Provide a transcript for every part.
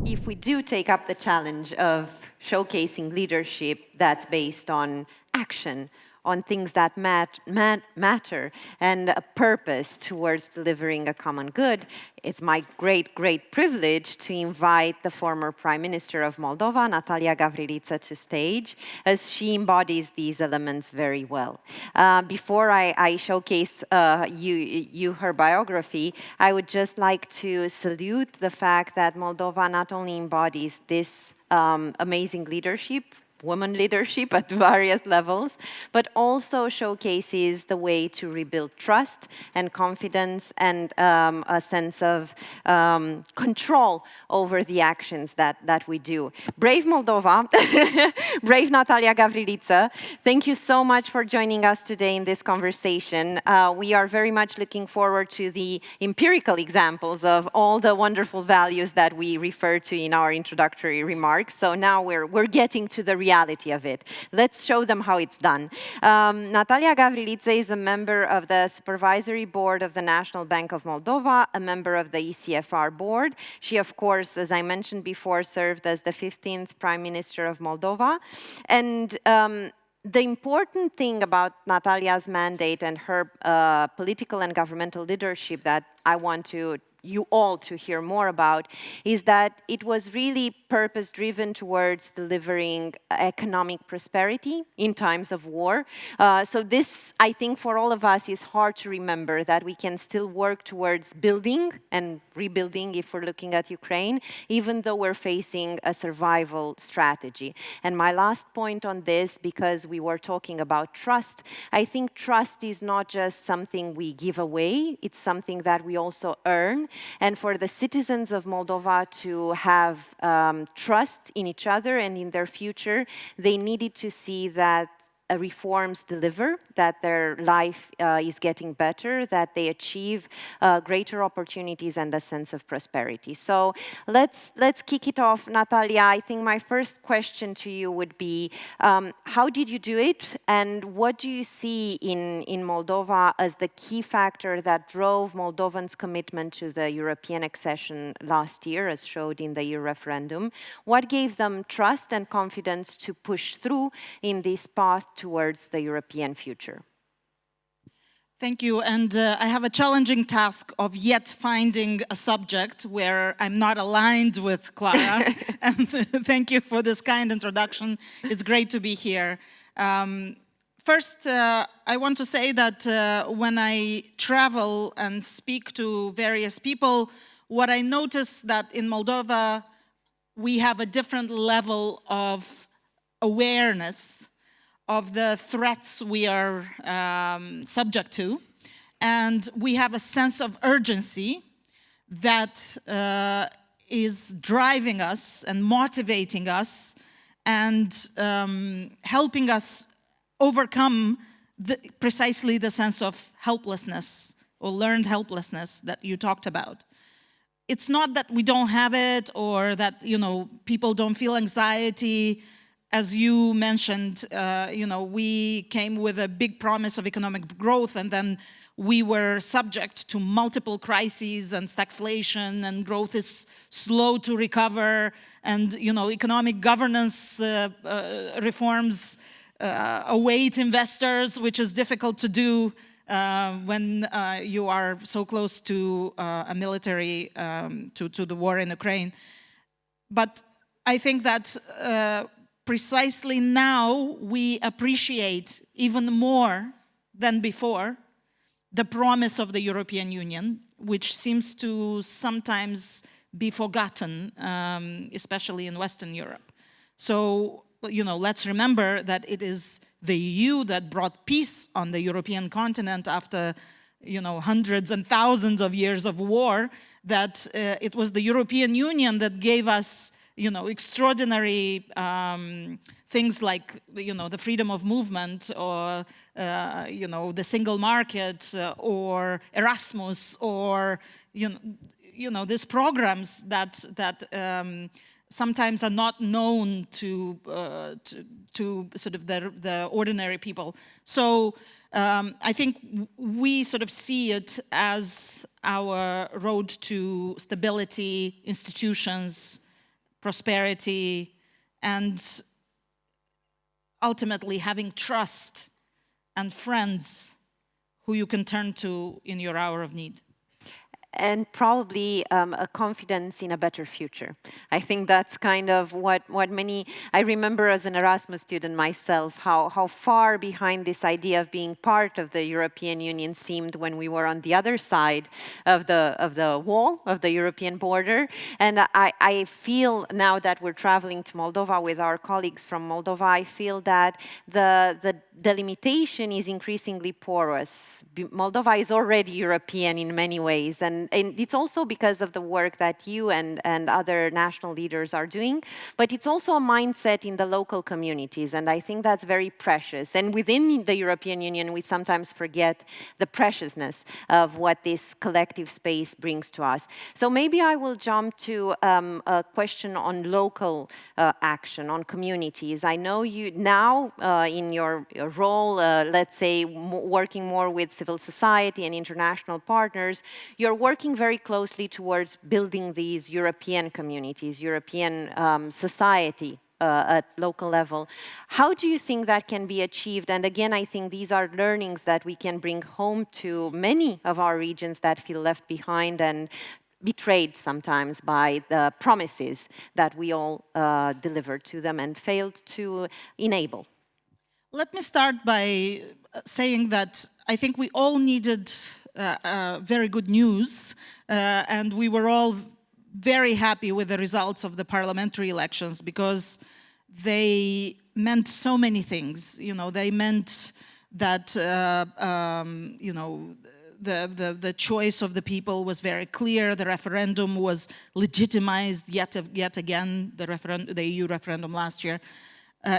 if we do take up the challenge of showcasing leadership that's based on action, on things that matter, and a purpose towards delivering a common good, it's my great, great privilege to invite the former Prime Minister of Moldova, Natalia Gavrilița, to stage, as she embodies these elements very well. Before I showcase you her biography, I would just like to salute the fact that Moldova not only embodies this amazing leadership, women leadership at various levels, but also showcases the way to rebuild trust and confidence and a sense of control over the actions that we do. Brave Moldova, brave Natalia Gavrilița, thank you so much for joining us today in this conversation. We are very much looking forward to the empirical examples of all the wonderful values that we referred to in our introductory remarks. So now we're getting to the reality of it. Let's show them how it's done. Natalia Gavrilița is a member of the Supervisory Board of the National Bank of Moldova, a member of the ECFR board. She, of course, as I mentioned before, served as the 15th Prime Minister of Moldova. And the important thing about Natalia's mandate and her political and governmental leadership that I want you all to hear more about is that it was really purpose-driven towards delivering economic prosperity in times of war. So this, I think, for all of us is hard to remember, that we can still work towards building and rebuilding if we're looking at Ukraine, even though we're facing a survival strategy. And my last point on this, because we were talking about trust, I think trust is not just something we give away, it's something that we also earn. And for the citizens of Moldova to have trust in each other and in their future, they needed to see that reforms deliver, that their life is getting better, that they achieve greater opportunities and a sense of prosperity. So let's kick it off. Natalia, I think my first question to you would be, how did you do it? And what do you see in Moldova as the key factor that drove Moldovans' commitment to the European accession last year, as showed in the EU referendum? What gave them trust and confidence to push through in this path towards the European future? Thank you, and I have a challenging task of yet finding a subject where I'm not aligned with Clara. And thank you for this kind introduction. It's great to be here. First, I want to say that when I travel and speak to various people, what I notice that in Moldova, we have a different level of awareness of the threats we are subject to, and we have a sense of urgency that is driving us and motivating us and helping us overcome precisely the sense of helplessness or learned helplessness that you talked about. It's not that we don't have it or that, people don't feel anxiety. As you mentioned, we came with a big promise of economic growth, and then we were subject to multiple crises and stagflation, and growth is slow to recover, and economic governance reforms await investors, which is difficult to do when you are so close to a military, to the war in Ukraine. But I think that precisely now we appreciate even more than before the promise of the European Union, which seems to sometimes be forgotten, especially in Western Europe. So, let's remember that it is the EU that brought peace on the European continent after, hundreds and thousands of years of war, that it was the European Union that gave us extraordinary things like, the freedom of movement or, the single market or Erasmus or, these programs that sometimes are not known to sort of the ordinary people. So I think we sort of see it as our road to stability, institutions, prosperity, and ultimately having trust and friends who you can turn to in your hour of need. And probably a confidence in a better future. I think that's kind of what many, I remember as an Erasmus student myself, how far behind this idea of being part of the European Union seemed when we were on the other side of the wall, of the European border. And I feel now that we're traveling to Moldova with our colleagues from Moldova, I feel that the delimitation is increasingly porous. Moldova is already European in many ways, and it's also because of the work that you and other national leaders are doing, but it's also a mindset in the local communities, and I think that's very precious. And within the European Union, we sometimes forget the preciousness of what this collective space brings to us. So maybe I will jump to a question on local action, on communities. I know you now, in your role, let's say, working more with civil society and international partners, you're working very closely towards building these European communities, European society at local level. How do you think that can be achieved? And again, I think these are learnings that we can bring home to many of our regions that feel left behind and betrayed sometimes by the promises that we all delivered to them and failed to enable. Let me start by saying that I think we all needed very good news, and we were all very happy with the results of the parliamentary elections because they meant so many things. You know, they meant that you know, the choice of the people was very clear. The referendum was legitimized yet again. The EU referendum last year.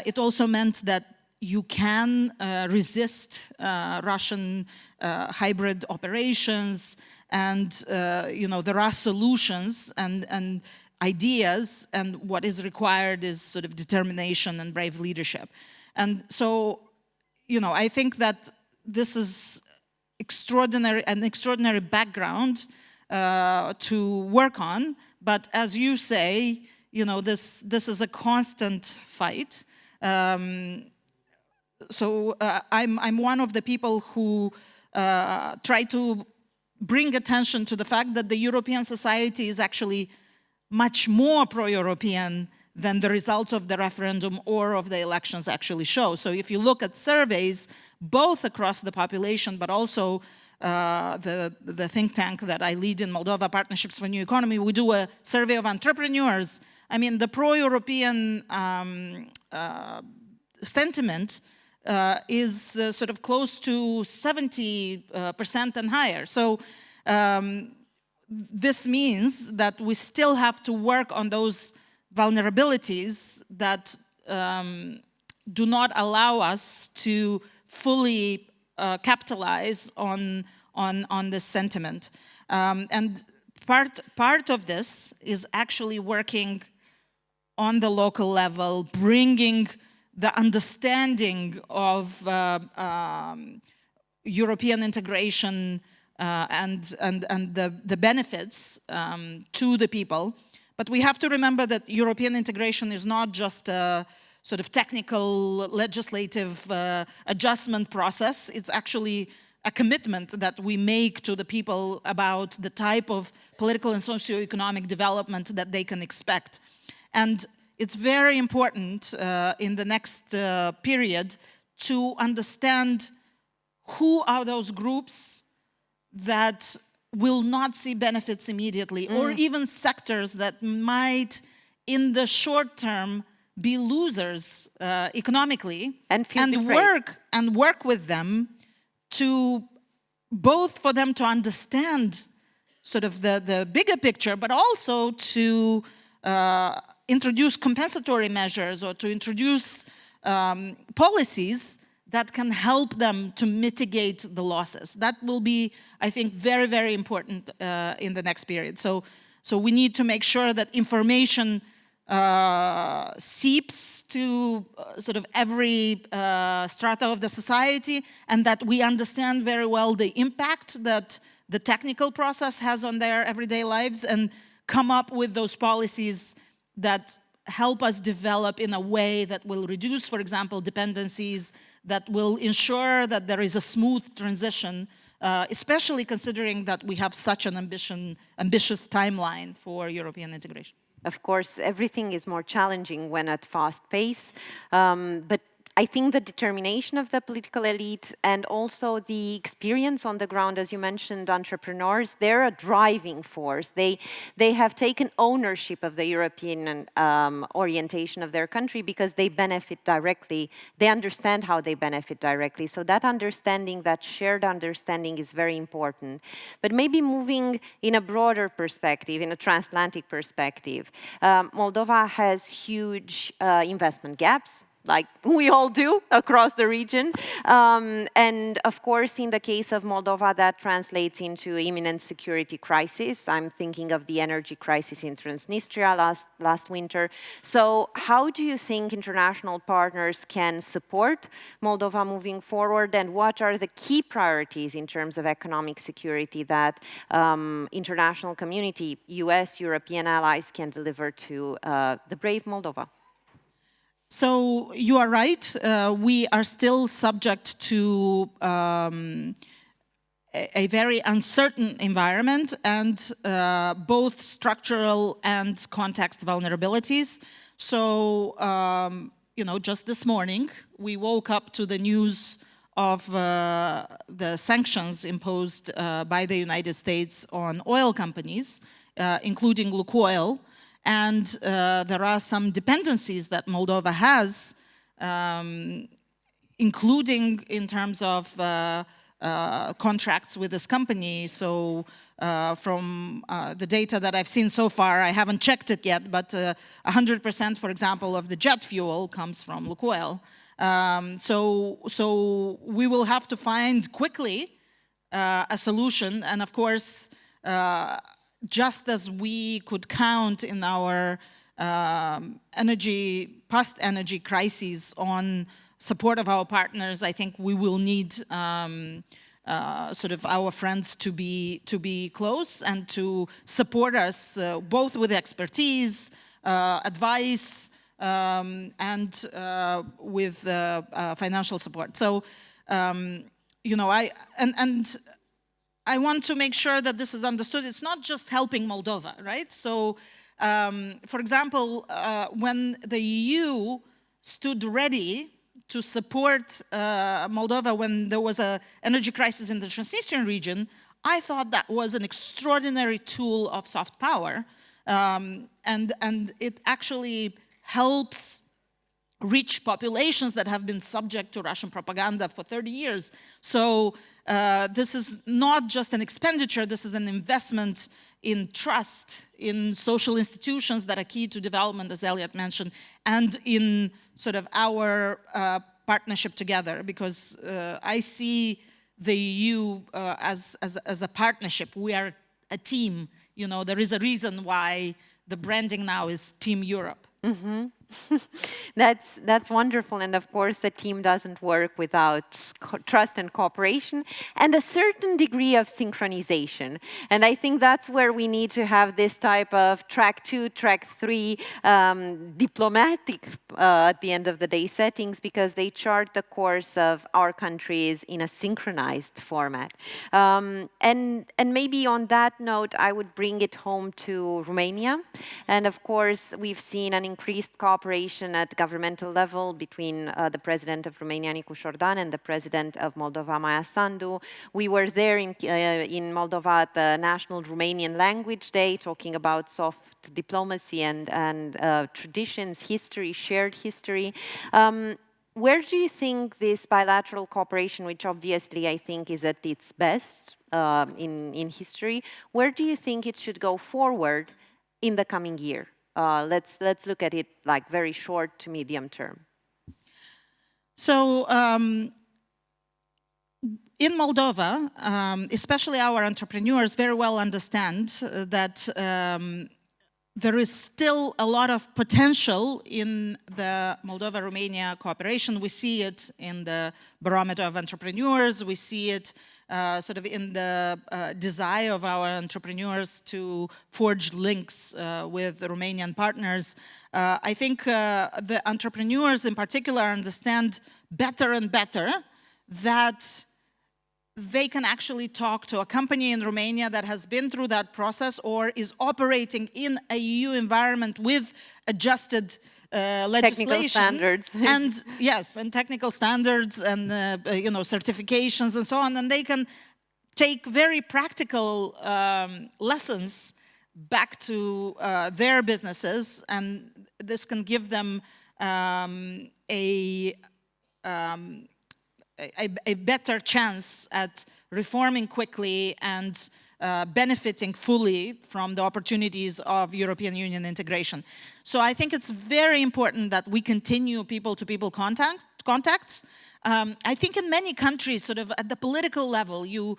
It also meant that you can resist Russian hybrid operations, and you know, there are solutions and ideas, and what is required is sort of determination and brave leadership. And so, you know, I think that this is an extraordinary background to work on. But as you say, you know, this is a constant fight. So I'm one of the people who try to bring attention to the fact that the European society is actually much more pro-European than the results of the referendum or of the elections actually show. So if you look at surveys, both across the population, but also the think tank that I lead in Moldova, Partnerships for New Economy, we do a survey of entrepreneurs. I mean, the pro-European sentiment is sort of close to 70% and higher. So this means that we still have to work on those vulnerabilities that do not allow us to fully capitalize on this sentiment. And part of this is actually working on the local level, bringing the understanding of European integration and the benefits to the people. But we have to remember that European integration is not just a sort of technical legislative adjustment process. It's actually a commitment that we make to the people about the type of political and socioeconomic development that they can expect. And it's very important in the next period to understand who are those groups that will not see benefits immediately, or even sectors that might, in the short term, be losers economically, and work with them to both for them to understand sort of the bigger picture, but also to introduce compensatory measures or to introduce policies that can help them to mitigate the losses. That will be, I think, very, very important in the next period. So we need to make sure that information seeps to sort of every strata of the society, and that we understand very well the impact that the technical process has on their everyday lives, and come up with those policies that help us develop in a way that will reduce, for example, dependencies, that will ensure that there is a smooth transition, especially considering that we have such an ambitious timeline for European integration? Of course, everything is more challenging when at fast pace, but I think the determination of the political elite and also the experience on the ground, as you mentioned, entrepreneurs, they're a driving force. They have taken ownership of the European orientation of their country because they benefit directly. They understand how they benefit directly. So that understanding, that shared understanding is very important. But maybe moving in a broader perspective, in a transatlantic perspective, Moldova has huge investment gaps, like we all do across the region. And of course, in the case of Moldova, that translates into imminent security crisis. I'm thinking of the energy crisis in Transnistria last winter. So how do you think international partners can support Moldova moving forward, and what are the key priorities in terms of economic security that international community, US, European allies can deliver to the brave Moldova? So you are right. We are still subject to a very uncertain environment and both structural and context vulnerabilities. So, just this morning, we woke up to the news of the sanctions imposed by the United States on oil companies, including Lukoil. And there are some dependencies that Moldova has, including in terms of contracts with this company. So from the data that I've seen so far, I haven't checked it yet, but 100%, for example, of the jet fuel comes from Lukoil. So we will have to find quickly a solution. And of course, just as we could count in our post-energy crises on support of our partners, I think we will need sort of our friends to be close and to support us both with expertise, advice, and with financial support. So, I want to make sure that this is understood. It's not just helping Moldova, right? So, for example, when the EU stood ready to support Moldova when there was an energy crisis in the Transnistrian region, I thought that was an extraordinary tool of soft power. And it actually helps reach populations that have been subject to Russian propaganda for 30 years. So this is not just an expenditure, this is an investment in trust, in social institutions that are key to development, as Elliot mentioned, and in sort of our partnership together, because I see the EU as a partnership. We are a team. There is a reason why the branding now is Team Europe. Mm-hmm. That's wonderful, and of course a team doesn't work without trust and cooperation and a certain degree of synchronization. And I think that's where we need to have this type of track 2, track 3 diplomatic at the end of the day settings, because they chart the course of our countries in a synchronized format. And maybe on that note, I would bring it home to Romania. And of course, we've seen an increased cooperation at governmental level between the president of Romania, Nicu Șordan, and the president of Moldova, Maia Sandu. We were there in Moldova at the National Romanian Language Day, talking about soft diplomacy and traditions, history, shared history. Where do you think this bilateral cooperation, which obviously I think is at its best in history, where do you think it should go forward in the coming year? Let's look at it like very short to medium term. So in Moldova, especially our entrepreneurs very well understand that there is still a lot of potential in the Moldova-Romania cooperation. We see it in the barometer of entrepreneurs. We see it sort of in the desire of our entrepreneurs to forge links with the Romanian partners. I think the entrepreneurs in particular understand better and better that they can actually talk to a company in Romania that has been through that process or is operating in a EU environment with adjusted legislation. Technical standards. And yes, and technical standards and certifications and so on. And they can take very practical lessons back to their businesses, and this can give them a better chance at reforming quickly and benefiting fully from the opportunities of European Union integration. So I think it's very important that we continue people-to-people contacts. I think in many countries, sort of at the political level, you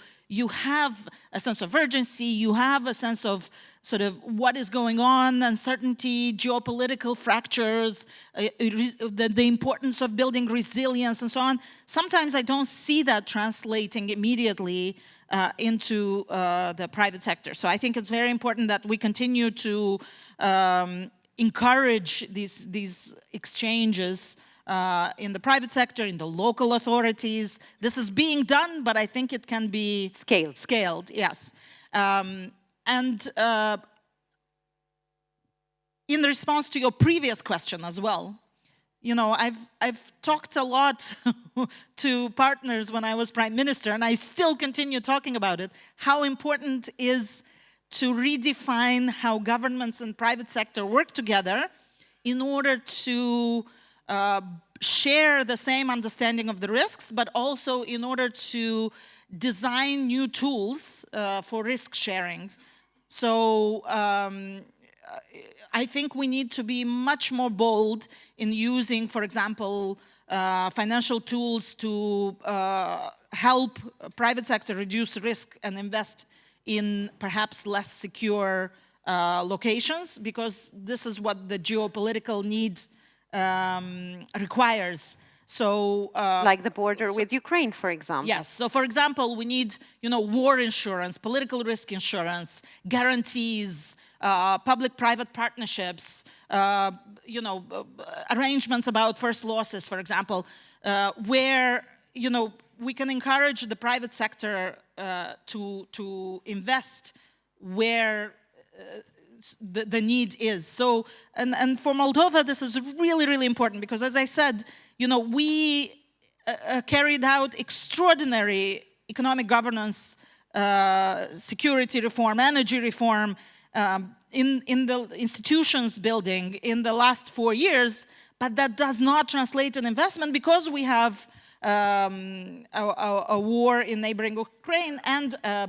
have a sense of urgency, you have a sense of sort of what is going on, uncertainty, geopolitical fractures, the importance of building resilience and so on. Sometimes I don't see that translating immediately into the private sector. So I think it's very important that we continue to encourage these exchanges in the private sector, in the local authorities. This is being done, but I think it can be scaled, yes. And in response to your previous question as well, I've talked a lot to partners when I was Prime Minister, and I still continue talking about it, how important is to redefine how governments and private sector work together in order to share the same understanding of the risks, but also in order to design new tools for risk sharing. So I think we need to be much more bold in using, for example, financial tools to help private sector reduce risk and invest in perhaps less secure locations, because this is what the geopolitical need requires. So, like the border with Ukraine, for example. Yes. So, for example, we need, war insurance, political risk insurance, guarantees, public-private partnerships, arrangements about first losses, for example, where, we can encourage the private sector to invest where the need is. So, and for Moldova, this is really, really important because, as I said, we carried out extraordinary economic governance, security reform, energy reform in the institutions building in the last 4 years, but that does not translate in investment because we have a war in neighboring Ukraine and a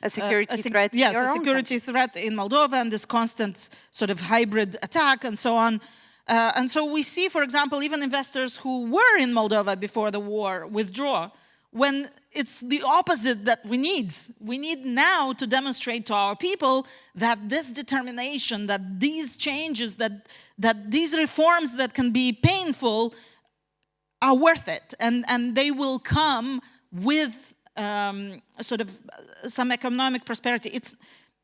security threat. Yes, a security threat in Moldova and this constant sort of hybrid attack and so on. And so we see, for example, even investors who were in Moldova before the war withdraw when it's the opposite that we need. We need now to demonstrate to our people that this determination, that these changes, that these reforms that can be painful are worth it, and they will come with sort of some economic prosperity. It's,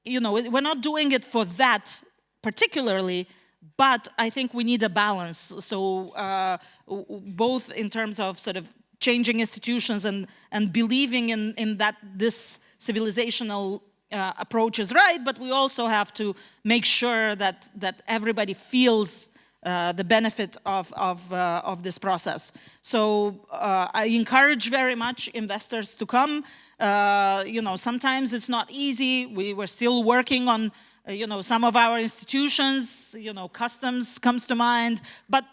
we're not doing it for that particularly, but I think we need a balance. So both in terms of sort of changing institutions and believing in that this civilizational approach is right, but we also have to make sure that everybody feels the benefit of this process. So I encourage very much investors to come. Sometimes it's not easy. We're still working on, some of our institutions. Customs comes to mind, but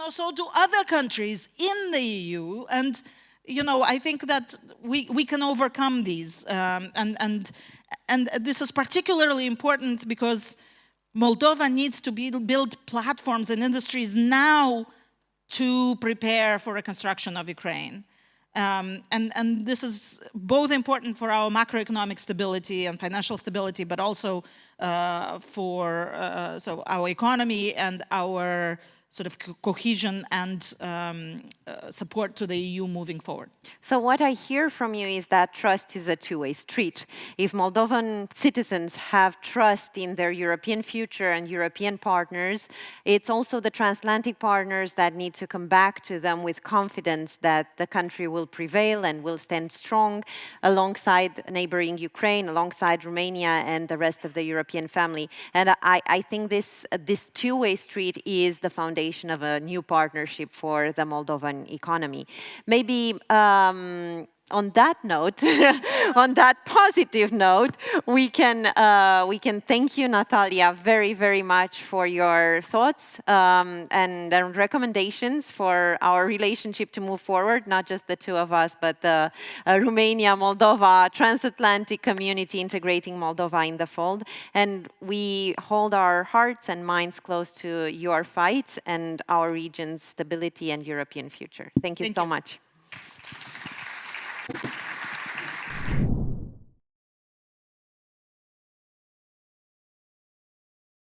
so do other countries in the EU, and I think that we can overcome these, and this is particularly important because Moldova needs to build platforms and industries now to prepare for reconstruction of Ukraine. And this is both important for our macroeconomic stability and financial stability, but also for so our economy and our sort of cohesion and support to the EU moving forward. So what I hear from you is that trust is a two-way street. If Moldovan citizens have trust in their European future and European partners, it's also the transatlantic partners that need to come back to them with confidence that the country will prevail and will stand strong alongside neighboring Ukraine, alongside Romania and the rest of the European family. And I think this two-way street is the foundation of a new partnership for the Moldovan economy. Maybe on that note, on that positive note, we can thank you, Natalia, very, very much for your thoughts and recommendations for our relationship to move forward, not just the two of us, but the Romania, Moldova, transatlantic community integrating Moldova in the fold. And we hold our hearts and minds close to your fight and our region's stability and European future. Thank you so much.